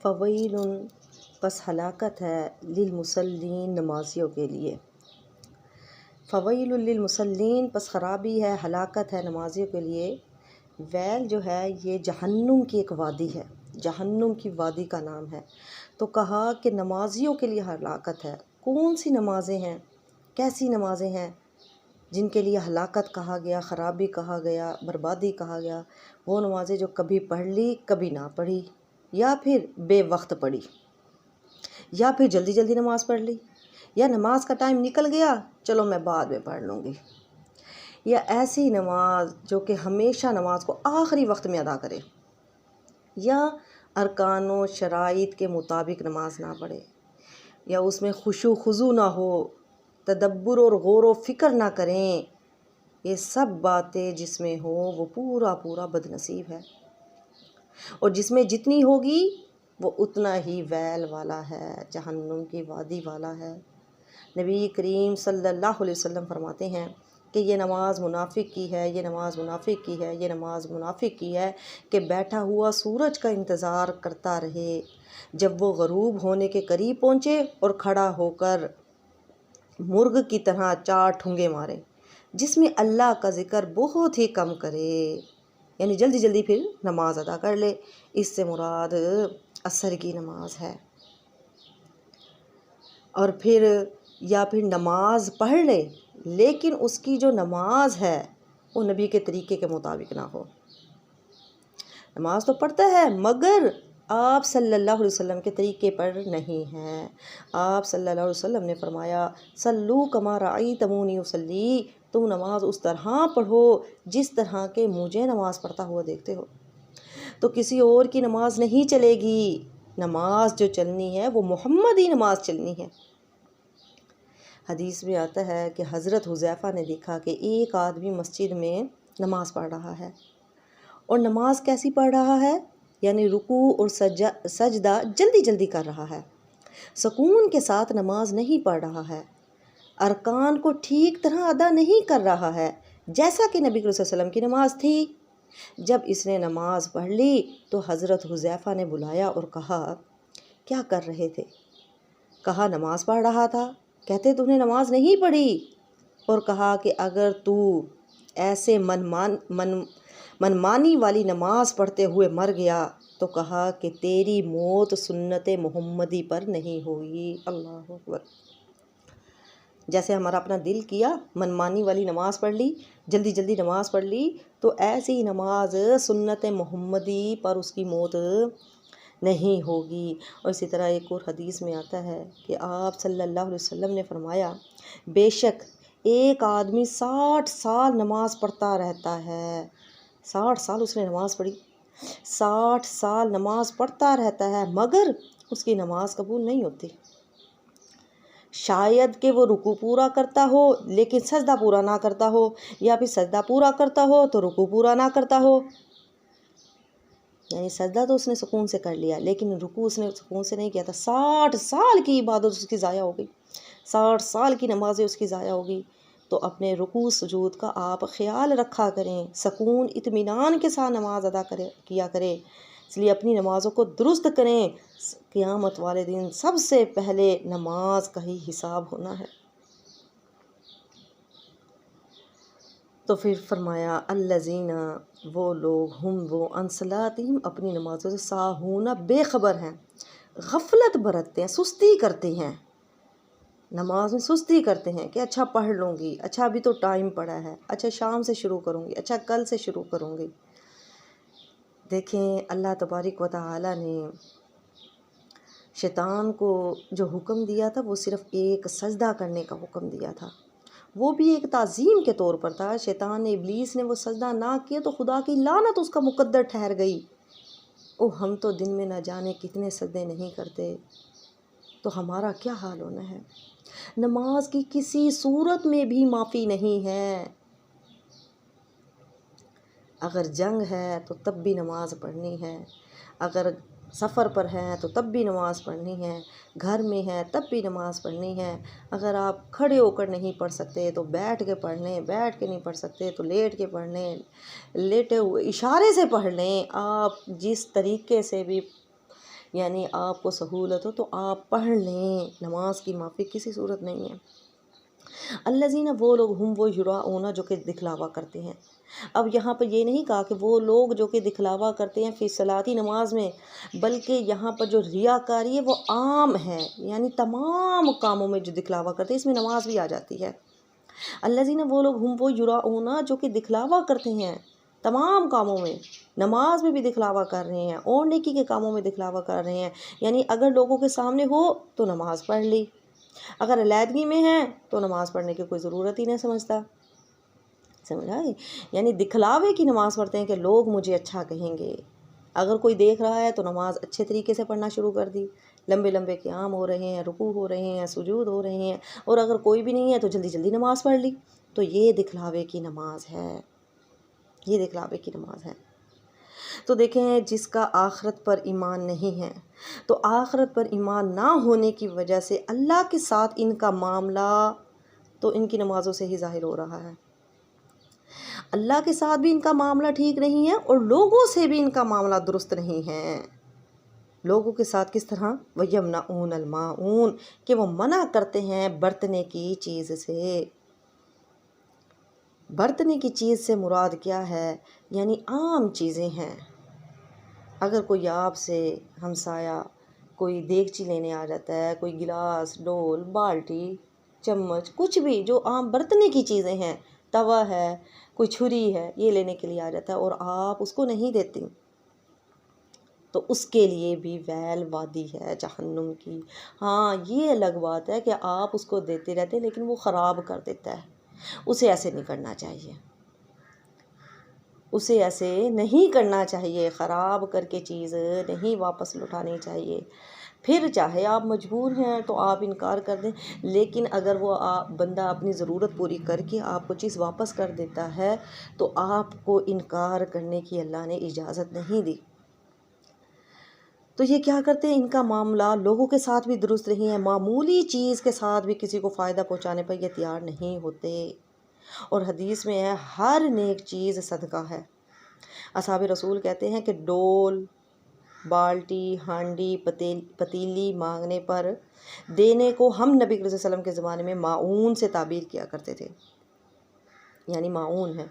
Foil, پس ہلاکت ہے، للمصلین، نمازیوں کے لیے۔ فویل للمصلین، پس خرابی ہے، ہلاکت ہے نمازیوں کے لیے۔ ویل جو ہے یہ جہنم کی ایک وادی ہے، جہنم کی وادی کا نام ہے۔ تو کہا کہ نمازیوں کے لیے ہلاکت ہے۔ کون سی نمازیں ہیں، کیسی نمازیں ہیں جن کے لیے ہلاکت کہا گیا، خرابی کہا گیا، بربادی کہا گیا؟ وہ نمازیں جو کبھی پڑھ لی کبھی نہ پڑھی، یا پھر بے وقت پڑھی، یا پھر جلدی جلدی نماز پڑھ لی، یا نماز کا ٹائم نکل گیا چلو میں بعد میں پڑھ لوں گی، یا ایسی نماز جو کہ ہمیشہ نماز کو آخری وقت میں ادا کرے، یا ارکان و شرائط کے مطابق نماز نہ پڑھے، یا اس میں خشوع خضوع نہ ہو، تدبر اور غور و فکر نہ کریں۔ یہ سب باتیں جس میں ہو وہ پورا پورا بد نصیب ہے، اور جس میں جتنی ہوگی وہ اتنا ہی ویل والا ہے، جہنم کی وادی والا ہے۔ نبی کریم صلی اللہ علیہ وسلم فرماتے ہیں کہ یہ نماز منافق کی ہے، یہ نماز منافق کی ہے، یہ نماز منافق کی ہے کہ بیٹھا ہوا سورج کا انتظار کرتا رہے، جب وہ غروب ہونے کے قریب پہنچے اور کھڑا ہو کر مرغ کی طرح 4 ٹھونگے مارے، جس میں اللہ کا ذکر بہت ہی کم کرے، یعنی جلدی جلدی پھر نماز ادا کر لے۔ اس سے مراد عصر کی نماز ہے۔ اور پھر یا پھر نماز پڑھ لے لیکن اس کی جو نماز ہے وہ نبی کے طریقے کے مطابق نہ ہو۔ نماز تو پڑھتا ہے مگر آپ صلی اللہ علیہ وسلم کے طریقے پر نہیں ہے۔ آپ صلی اللہ علیہ وسلم نے فرمایا صلو کما رأیتمونی اصلی، تم نماز اس طرح پڑھو جس طرح کہ مجھے نماز پڑھتا ہوا دیکھتے ہو۔ تو کسی اور کی نماز نہیں چلے گی، نماز جو چلنی ہے وہ محمدی نماز چلنی ہے۔ حدیث میں آتا ہے کہ حضرت حذیفہ نے دیکھا کہ ایک آدمی مسجد میں نماز پڑھ رہا ہے، اور نماز کیسی پڑھ رہا ہے، یعنی رکوع اور سجدہ جلدی جلدی کر رہا ہے، سکون کے ساتھ نماز نہیں پڑھ رہا ہے، ارکان کو ٹھیک طرح ادا نہیں کر رہا ہے جیسا کہ نبی صلی اللہ علیہ وسلم کی نماز تھی۔ جب اس نے نماز پڑھ لی تو حضرت حذیفہ نے بلایا اور کہا کیا کر رہے تھے؟ کہا نماز پڑھ رہا تھا۔ کہتے تو نے نماز نہیں پڑھی؟ اور کہا کہ اگر تو ایسے منمانی والی نماز پڑھتے ہوئے مر گیا تو کہا کہ تیری موت سنت محمدی پر نہیں ہوئی۔ اللہ اکبر۔ جیسے ہمارا اپنا دل کیا، منمانی والی نماز پڑھ لی، جلدی جلدی نماز پڑھ لی، تو ایسی ہی نماز سنت محمدی پر اس کی موت نہیں ہوگی۔ اور اسی طرح ایک اور حدیث میں آتا ہے کہ آپ صلی اللہ علیہ وسلم نے فرمایا بے شک ایک آدمی 60 سال نماز پڑھتا رہتا ہے، 60 سال اس نے نماز پڑھی، 60 سال نماز پڑھتا رہتا ہے مگر اس کی نماز قبول نہیں ہوتی۔ شاید کہ وہ رکوع پورا کرتا ہو لیکن سجدہ پورا نہ کرتا ہو، یا پھر سجدہ پورا کرتا ہو تو رکوع پورا نہ کرتا ہو، یعنی سجدہ تو اس نے سکون سے کر لیا لیکن رکوع اس نے سکون سے نہیں کیا تھا۔ 60 سال کی عبادت اس کی ضائع ہو گئی، 60 سال کی نمازیں اس کی ضائع ہو گئی۔ تو اپنے رکوع سجود کا آپ خیال رکھا کریں، سکون اطمینان کے ساتھ نماز ادا کیا کریں، اس لیے اپنی نمازوں کو درست کریں۔ قیامت والے دن سب سے پہلے نماز کا ہی حساب ہونا ہے۔ تو پھر فرمایا الذین، وہ لوگ، ہم وہ، عن صلاتہم، اپنی نمازوں سے، ساہون، بے خبر ہیں، غفلت برتتے ہیں، سستی کرتے ہیں، نماز میں سستی کرتے ہیں کہ اچھا پڑھ لوں گی، اچھا ابھی تو ٹائم پڑا ہے، اچھا شام سے شروع کروں گی، اچھا کل سے شروع کروں گی۔ دیکھیں اللہ تبارک و تعالی نے شیطان کو جو حکم دیا تھا وہ صرف ایک سجدہ کرنے کا حکم دیا تھا، وہ بھی ایک تعظیم کے طور پر تھا۔ شیطان نے، ابلیس نے وہ سجدہ نہ کیا تو خدا کی لعنت اس کا مقدر ٹھہر گئی۔ ہم تو دن میں نہ جانے کتنے سجدے نہیں کرتے، تو ہمارا کیا حال ہونا ہے؟ نماز کی کسی صورت میں بھی معافی نہیں ہے۔ اگر جنگ ہے تو تب بھی نماز پڑھنی ہے، اگر سفر پر ہیں تو تب بھی نماز پڑھنی ہے، گھر میں ہے تب بھی نماز پڑھنی ہے۔ اگر آپ کھڑے ہو کر نہیں پڑھ سکتے تو بیٹھ کے پڑھ لیں، بیٹھ کے نہیں پڑھ سکتے تو لیٹ کے پڑھ لیں، لیٹے ہوئے اشارے سے پڑھ لیں، آپ جس طریقے سے بھی یعنی آپ کو سہولت ہو تو آپ پڑھ لیں، نماز کی معافی کسی صورت نہیں ہے۔ الذین وہ لوگ ہم وہ یراؤنا جو کہ دکھلاوا کرتے ہیں۔ اب یہاں پر یہ نہیں کہا کہ وہ لوگ جو کہ دکھلاوا کرتے ہیں فی صلاتی نماز میں، بلکہ یہاں پر جو ریاکاری ہے وہ عام ہے، یعنی تمام کاموں میں جو دکھلاوا کرتے ہیں اس میں نماز بھی آ جاتی ہے۔ الذین وہ لوگ ہم وہ یراؤنا جو کہ دکھلاوا کرتے ہیں تمام کاموں میں، نماز میں بھی دکھلاوا کر رہے ہیں اور نیکی کے کاموں میں دکھلاوا کر رہے ہیں، یعنی اگر لوگوں کے سامنے ہو تو نماز پڑھ لی، اگر علیحدگی میں ہیں تو نماز پڑھنے کی کوئی ضرورت ہی نہیں سمجھتا، سمجھا؟ یعنی دکھلاوے کی نماز پڑھتے ہیں کہ لوگ مجھے اچھا کہیں گے، اگر کوئی دیکھ رہا ہے تو نماز اچھے طریقے سے پڑھنا شروع کر دی، لمبے لمبے قیام ہو رہے ہیں، رکوع ہو رہے ہیں، سجود ہو رہے ہیں، اور اگر کوئی بھی نہیں ہے تو جلدی جلدی نماز پڑھ لی، تو یہ دکھلاوے کی نماز ہے، یہ دکھلاوے کی نماز ہے۔ تو دیکھیں جس کا آخرت پر ایمان نہیں ہے، تو آخرت پر ایمان نہ ہونے کی وجہ سے اللہ کے ساتھ ان کا معاملہ تو ان کی نمازوں سے ہی ظاہر ہو رہا ہے، اللہ کے ساتھ بھی ان کا معاملہ ٹھیک نہیں ہے اور لوگوں سے بھی ان کا معاملہ درست نہیں ہے۔ لوگوں کے ساتھ کس طرح؟ وَيَمْنَعُونَ الْمَاعُونَ کہ وہ منع کرتے ہیں برتنے کی چیز سے۔ برتنے کی چیز سے مراد کیا ہے؟ یعنی عام چیزیں ہیں، اگر کوئی آپ سے ہمسایہ کوئی دیگچی لینے آ جاتا ہے، کوئی گلاس، ڈول، بالٹی، چمچ، کچھ بھی جو عام برتنے کی چیزیں ہیں، توا ہے، کوئی چھری ہے، یہ لینے کے لیے آ جاتا ہے اور آپ اس کو نہیں دیتی، تو اس کے لیے بھی ویل وادی ہے جہنم کی۔ ہاں یہ الگ بات ہے کہ آپ اس کو دیتے رہتے لیکن وہ خراب کر دیتا ہے، اسے ایسے نہیں کرنا چاہیے، اسے ایسے نہیں کرنا چاہیے، خراب کر کے چیز نہیں واپس لوٹانی چاہیے۔ پھر چاہے آپ مجبور ہیں تو آپ انکار کر دیں، لیکن اگر وہ بندہ اپنی ضرورت پوری کر کے آپ کو چیز واپس کر دیتا ہے تو آپ کو انکار کرنے کی اللہ نے اجازت نہیں دی۔ تو یہ کیا کرتے ہیں؟ ان کا معاملہ لوگوں کے ساتھ بھی درست نہیں ہے، معمولی چیز کے ساتھ بھی کسی کو فائدہ پہنچانے پر یہ تیار نہیں ہوتے، اور حدیث میں ہے ہر نیک چیز صدقہ ہے۔ اصحاب رسول کہتے ہیں کہ ڈول، بالٹی، ہانڈی، پتیلی مانگنے پر دینے کو ہم نبی صلی اللہ علیہ وسلم کے زمانے میں معون سے تعبیر کیا کرتے تھے، یعنی معون ہے۔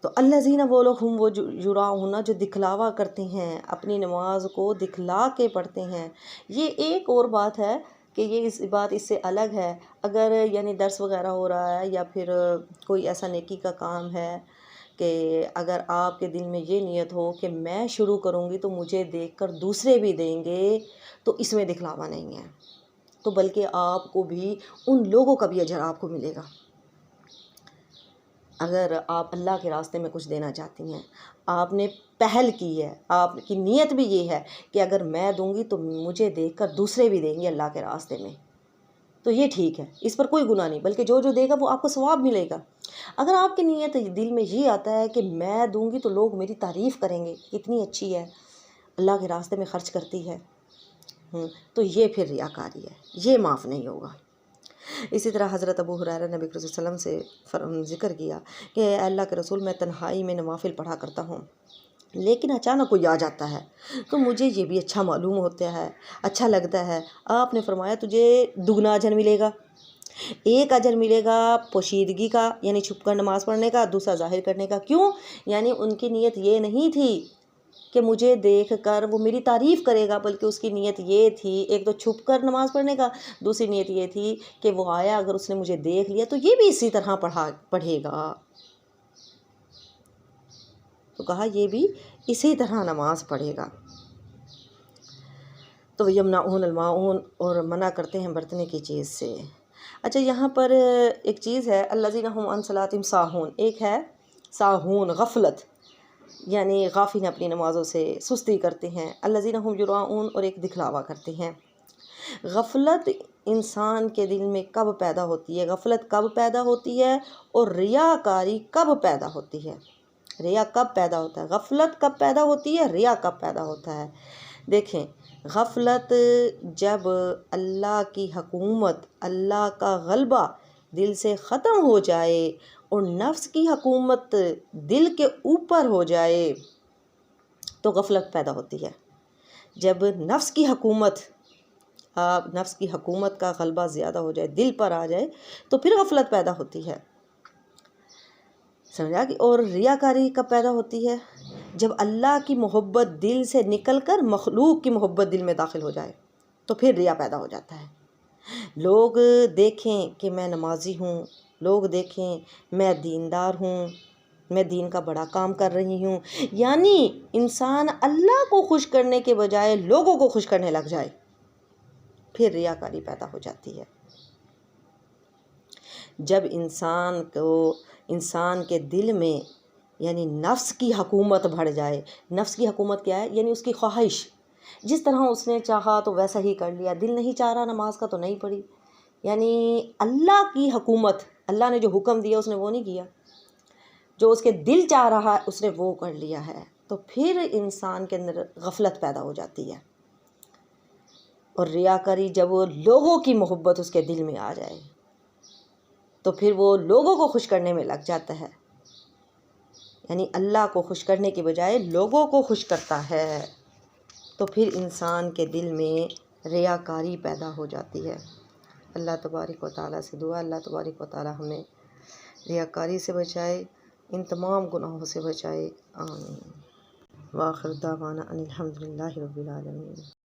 تو الذین وہ لوگ ہم وہ یراؤنا جو دکھلاوا کرتے ہیں، اپنی نماز کو دکھلا کے پڑھتے ہیں۔ یہ ایک اور بات ہے کہ یہ بات اس سے الگ ہے، اگر یعنی درس وغیرہ ہو رہا ہے یا پھر کوئی ایسا نیکی کا کام ہے کہ اگر آپ کے دل میں یہ نیت ہو کہ میں شروع کروں گی تو مجھے دیکھ کر دوسرے بھی دیں گے، تو اس میں دکھلاوا نہیں ہے، تو بلکہ آپ کو بھی ان لوگوں کا بھی اجر آپ کو ملے گا۔ اگر آپ اللہ کے راستے میں کچھ دینا چاہتی ہیں، آپ نے پہل کی ہے، آپ کی نیت بھی یہ ہے کہ اگر میں دوں گی تو مجھے دیکھ کر دوسرے بھی دیں گے اللہ کے راستے میں، تو یہ ٹھیک ہے، اس پر کوئی گناہ نہیں، بلکہ جو دے گا وہ آپ کو ثواب ملے گا۔ اگر آپ کی نیت دل میں یہ آتا ہے کہ میں دوں گی تو لوگ میری تعریف کریں گے، اتنی اچھی ہے، اللہ کے راستے میں خرچ کرتی ہے، تو یہ پھر ریاکاری ہے، یہ معاف نہیں ہوگا۔ اسی طرح حضرت ابو ہریرہ نبی صلی اللہ علیہ وسلم سے ذکر کیا کہ اے اللہ کے رسول، میں تنہائی میں نوافل پڑھا کرتا ہوں، لیکن اچانک کوئی آ جاتا ہے تو مجھے یہ بھی اچھا معلوم ہوتا ہے، اچھا لگتا ہے۔ آپ نے فرمایا تجھے دگنا اجر ملے گا، ایک اجر ملے گا پوشیدگی کا یعنی چھپ کر نماز پڑھنے کا، دوسرا ظاہر کرنے کا۔ کیوں؟ یعنی ان کی نیت یہ نہیں تھی کہ مجھے دیکھ کر وہ میری تعریف کرے گا، بلکہ اس کی نیت یہ تھی، ایک تو چھپ کر نماز پڑھنے کا، دوسری نیت یہ تھی کہ وہ آیا اگر اس نے مجھے دیکھ لیا تو یہ بھی اسی طرح پڑھے گا، تو کہا یہ بھی اسی طرح نماز پڑھے گا۔ تو یمنعون الماعون اور منع کرتے ہیں برتنے کی چیز سے۔ اچھا یہاں پر ایک چیز ہے الذین هم عن صلاتہم ساہون، ایک ہے ساہون غفلت، یعنی غافل اپنی نمازوں سے سستی کرتے ہیں، الذین هم یراؤون اور ایک دکھلاوا کرتے ہیں۔ غفلت انسان کے دل میں کب پیدا ہوتی ہے؟ غفلت کب پیدا ہوتی ہے اور ریاکاری کب پیدا ہوتی ہے؟ ریا کب پیدا ہوتا ہے؟ غفلت کب پیدا ہوتی ہے؟ ریا کب پیدا ہوتا ہے؟ دیکھیں غفلت جب اللہ کی حکومت، اللہ کا غلبہ دل سے ختم ہو جائے اور نفس کی حکومت دل کے اوپر ہو جائے تو غفلت پیدا ہوتی ہے۔ جب نفس کی حکومت کا غلبہ زیادہ ہو جائے، دل پر آ جائے، تو پھر غفلت پیدا ہوتی ہے، سمجھا کہ؟ اور ریاکاری کب پیدا ہوتی ہے؟ جب اللہ کی محبت دل سے نکل کر مخلوق کی محبت دل میں داخل ہو جائے تو پھر ریا پیدا ہو جاتا ہے۔ لوگ دیکھیں کہ میں نمازی ہوں، لوگ دیکھیں میں دیندار ہوں، میں دین کا بڑا کام کر رہی ہوں، یعنی انسان اللہ کو خوش کرنے کے بجائے لوگوں کو خوش کرنے لگ جائے، پھر ریاکاری پیدا ہو جاتی ہے۔ جب انسان کے دل میں یعنی نفس کی حکومت بڑھ جائے، نفس کی حکومت کیا ہے؟ یعنی اس کی خواہش، جس طرح اس نے چاہا تو ویسا ہی کر لیا، دل نہیں چاہ رہا نماز کا تو نہیں پڑھی، یعنی اللہ کی حکومت، اللہ نے جو حکم دیا اس نے وہ نہیں کیا، جو اس کے دل چاہ رہا ہے اس نے وہ کر لیا ہے، تو پھر انسان کے اندر غفلت پیدا ہو جاتی ہے۔ اور ریاکاری جب وہ لوگوں کی محبت اس کے دل میں آ جائے تو پھر وہ لوگوں کو خوش کرنے میں لگ جاتا ہے، یعنی اللہ کو خوش کرنے کے بجائے لوگوں کو خوش کرتا ہے، تو پھر انسان کے دل میں ریاکاری پیدا ہو جاتی ہے۔ اللہ تبارک و تعالیٰ سے دعا، اللہ تبارک و تعالیٰ ہمیں ریاکاری سے بچائے، ان تمام گناہوں سے بچائے، آمین۔ وآخر دعوانا ان الحمد للہ رب العالمین۔